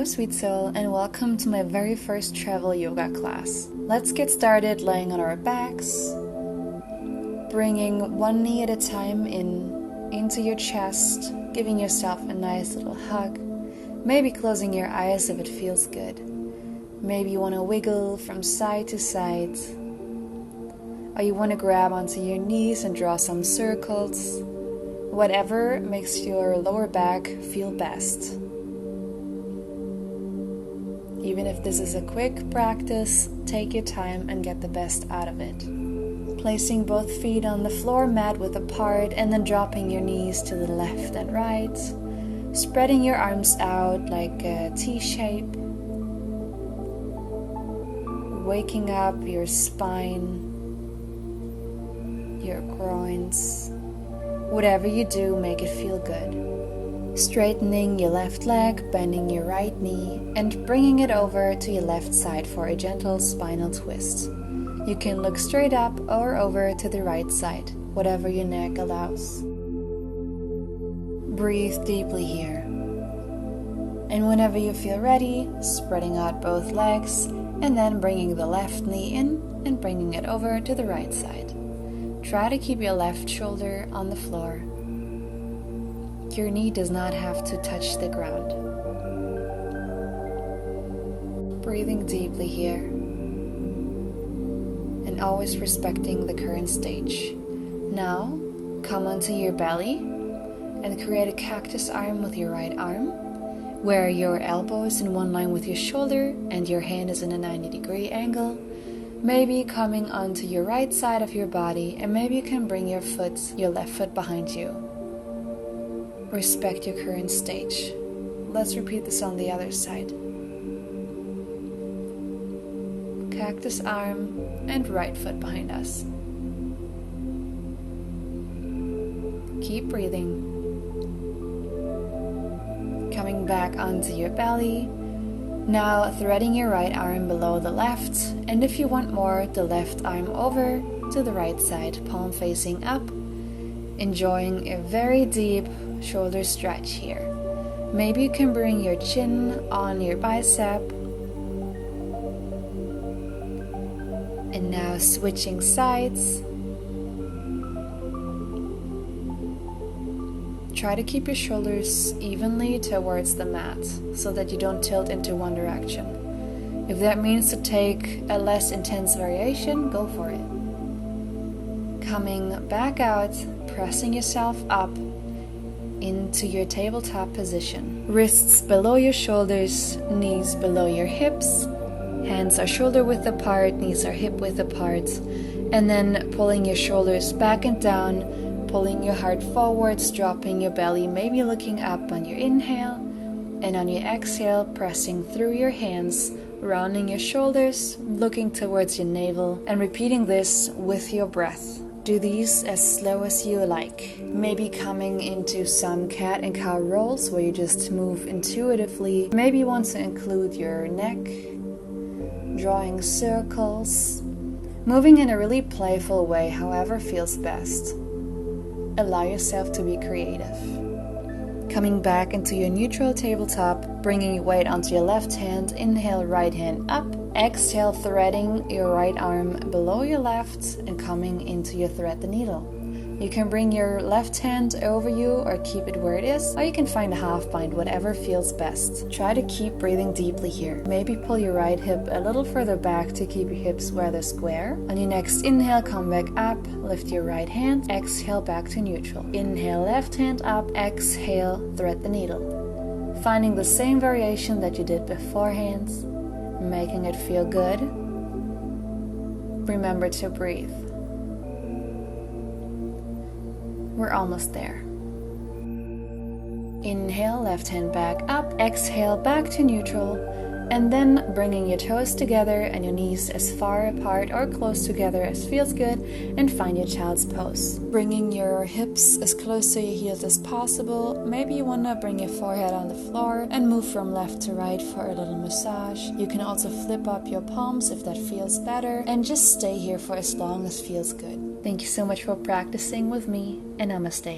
sweet soul, and welcome to my very first travel yoga class. Let's get started laying on our backs, bringing one knee at a time into your chest, giving yourself a nice little hug, maybe closing your eyes if it feels good. Maybe you want to wiggle from side to side, or you want to grab onto your knees and draw some circles. Whatever makes your lower back feel best. Even if this is a quick practice, take your time and get the best out of it. Placing both feet on the floor mat width apart and then dropping your knees to the left and right. Spreading your arms out like a T shape. Waking up your spine, your groins. Whatever you do, make it feel good. Straightening your left leg, bending your right knee, and bringing it over to your left side for a gentle spinal twist. You can look straight up or over to the right side, whatever your neck allows. Breathe deeply here. And whenever you feel ready, spreading out both legs, and then bringing the left knee in and bringing it over to the right side. Try to keep your left shoulder on the floor. Your knee does not have to touch the ground. Breathing deeply here. And always respecting the current stage. Now, come onto your belly and create a cactus arm with your right arm, where your elbow is in one line with your shoulder and your hand is in a 90-degree angle. Maybe coming onto your right side of your body, and maybe you can bring your left foot behind you. Respect your current stage. Let's repeat this on the other side. Cactus arm and right foot behind us. Keep breathing. Coming back onto your belly. Now threading your right arm below the left, and if you want more, the left arm over to the right side, palm facing up, enjoying a very deep shoulder stretch here. Maybe you can bring your chin on your bicep. And now switching sides. Try to keep your shoulders evenly towards the mat so that you don't tilt into one direction. If that means to take a less intense variation, go for it. Coming back out, pressing yourself up into your tabletop position. Wrists below your shoulders, knees below your hips. Hands are shoulder width apart, knees are hip width apart. And then pulling your shoulders back and down, pulling your heart forwards, dropping your belly, maybe looking up on your inhale, and on your exhale, pressing through your hands, rounding your shoulders, looking towards your navel, and repeating this with your breath. Do these as slow as you like. Maybe coming into some cat and cow rolls where you just move intuitively. Maybe you want to include your neck, drawing circles, moving in a really playful way, however feels best. Allow yourself to be creative. Coming back into your neutral tabletop, bringing your weight onto your left hand, inhale, right hand up. Exhale, threading your right arm below your left and coming into your thread the needle. You can bring your left hand over you or keep it where it is, or you can find a half bind, whatever feels best. Try to keep breathing deeply here. Maybe pull your right hip a little further back to keep your hips where they're square. On your next inhale, come back up, lift your right hand, exhale back to neutral. Inhale, left hand up, exhale, thread the needle. Finding the same variation that you did beforehand, making it feel good. Remember to breathe. We're almost there. Inhale, left hand back up, exhale back to neutral, and then bringing your toes together and your knees as far apart or close together as feels good, and find your child's pose. Bringing your hips as close to your heels as possible. Maybe you want to bring your forehead on the floor and move from left to right for a little massage. You can also flip up your palms if that feels better, and just stay here for as long as feels good. Thank you so much for practicing with me, and namaste.